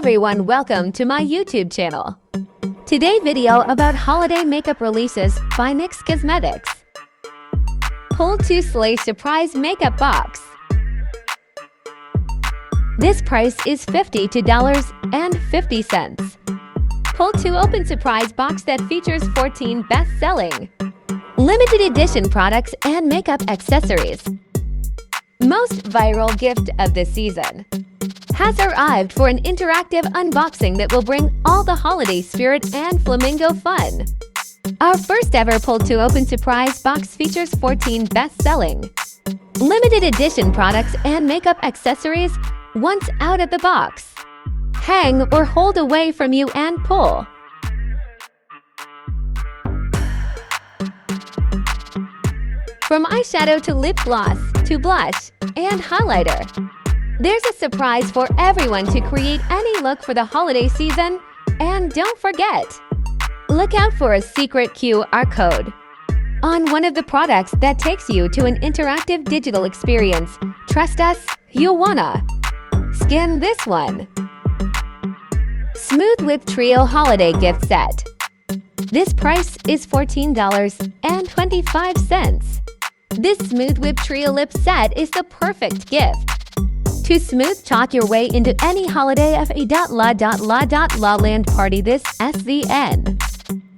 everyone, welcome to my YouTube channel. Today video about holiday makeup releases by NYX Cosmetics. Pull-To-Sleigh Surprise Makeup Box. This price is $52.50. Pull-To-Open Surprise Box that features 14 best-selling limited edition products and makeup accessories. Most viral gift of the season has arrived for an interactive unboxing that will bring all the holiday spirit and Flamingo fun. Our first ever Pull-To-Open Surprise Box features 14 best-selling limited edition products and makeup accessories once out of the box. Hang or hold away from you and pull. From eyeshadow to lip gloss to blush and highlighter, there's a surprise for everyone to create any look for the holiday season. And don't forget, look out for a secret QR code on one of the products that takes you to an interactive digital experience. Trust us, you wanna skin this one. Smooth Whip Trio Holiday Gift Set. This price is $14.25. This Smooth Whip Trio Lip Set is the perfect gift to smooth talk your way into any holiday of a la land party. This SZN.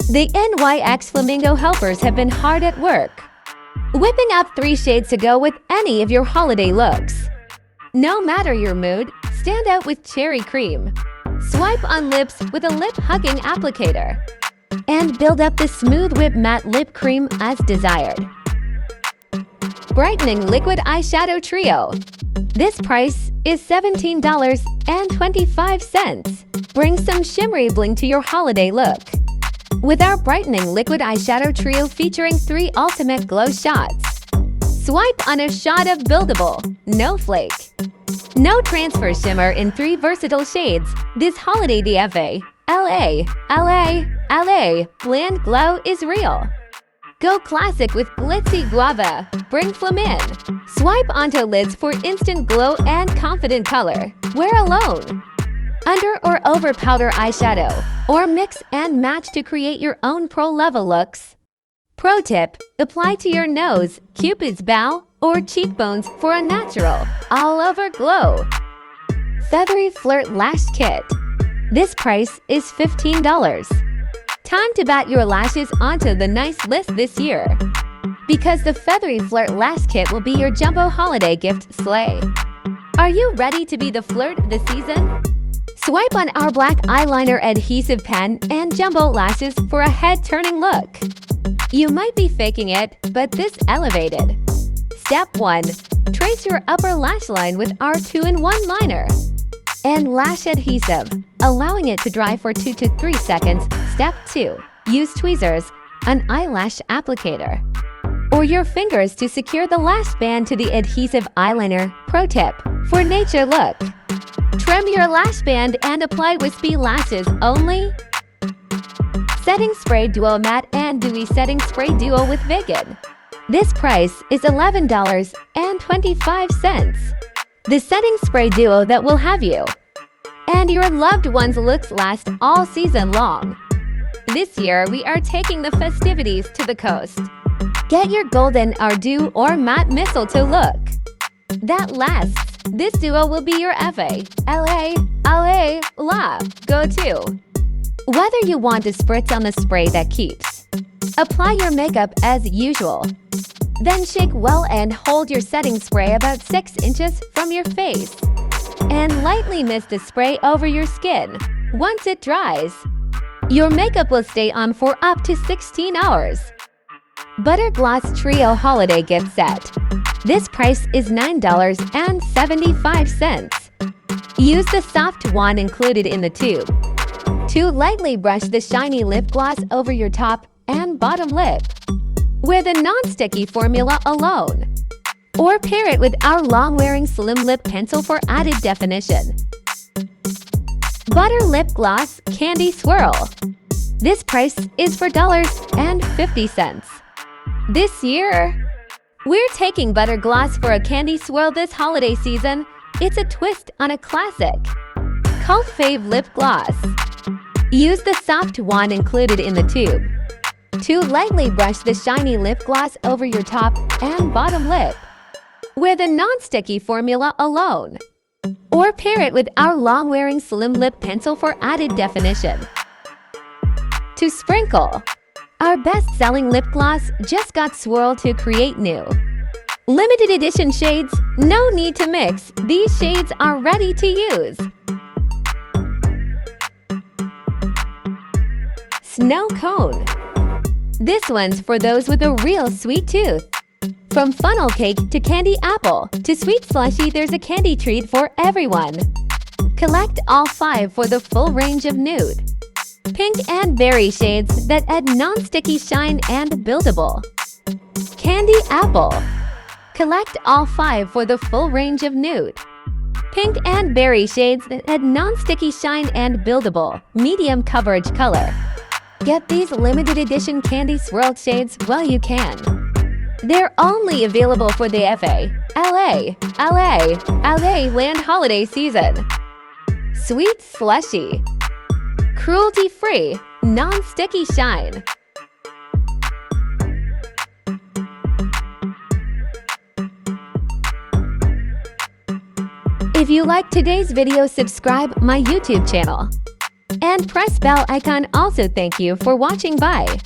The NYX Flamingo helpers have been hard at work, whipping up 3 shades to go with any of your holiday looks. No matter your mood, stand out with cherry cream. Swipe on lips with a lip-hugging applicator, and build up the Smooth Whip Matte Lip Cream as desired. Brightening Liquid Eyeshadow Trio. This price is $17.25. Bring some shimmery bling to your holiday look with our Brightening Liquid Eyeshadow Trio featuring 3 ultimate glow shots. Swipe on a shot of buildable, no flake, no transfer shimmer in 3 versatile shades. This holiday DFA, LA, bland glow is real. Go classic with glitzy guava. Bring flamin. Swipe onto lids for instant glow and confident color. Wear alone, under or over powder eyeshadow, or mix and match to create your own pro-level looks. Pro tip: apply to your nose, Cupid's bow, or cheekbones for a natural, all-over glow. Feathery Flirt Lash Kit. This price is $15. Time to bat your lashes onto the nice list this year, because the Feathery Flirt Lash Kit will be your jumbo holiday gift sleigh. Are you ready to be the flirt of the season? Swipe on our black eyeliner adhesive pen and jumbo lashes for a head-turning look. You might be faking it, but this elevated. Step 1. Trace your upper lash line with our 2-in-1 liner and lash adhesive, allowing it to dry for 2 to 3 seconds. Step 2. Use tweezers, an eyelash applicator, or your fingers to secure the lash band to the adhesive eyeliner. Pro tip: for nature look, trim your lash band and apply wispy lashes only. Setting Spray Duo Matte and Dewy Setting Spray Duo with Vegan. This price is $11.25. The setting spray duo that will have you and your loved ones' looks last all season long. This year, we are taking the festivities to the coast. Get your golden ardu or matte mistletoe look that lasts. This duo will be your FA, LA, go-to. Whether you want to spritz on the spray that keeps, apply your makeup as usual. Then shake well and hold your setting spray about 6 inches from your face, and lightly mist the spray over your skin. Once it dries, your makeup will stay on for up to 16 hours. Butter Gloss Trio Holiday Gift Set. This price is $9.75. Use the soft wand included in the tube to lightly brush the shiny lip gloss over your top and bottom lip with a non-sticky formula alone, or pair it with our long-wearing slim lip pencil for added definition. Butter Lip Gloss Candy Swirl. This price is $4.50. This year, we're taking butter gloss for a candy swirl this holiday season. It's a twist on a classic Cult Fave Lip Gloss. Use the soft wand included in the tube to lightly brush the shiny lip gloss over your top and bottom lip with a non-sticky formula alone. Or pair it with our long-wearing slim lip pencil for added definition. To sprinkle, our best-selling lip gloss just got swirled to create new limited edition shades. No need to mix. These shades are ready to use. Snow Cone. This one's for those with a real sweet tooth. From funnel cake to candy apple to sweet slushy, there's a candy treat for everyone. Collect all 5 for the full range of nude, pink and berry shades that add non-sticky shine and buildable. Candy apple. Collect all 5 for the full range of nude, pink and berry shades that add non-sticky shine and buildable, medium coverage color. Get these limited edition candy swirled shades while you can. They're only available for the LA land holiday season. Sweet Slushy. Cruelty-free, non-sticky shine. If you like today's video, subscribe my YouTube channel and press bell icon. Also, thank you for watching. Bye.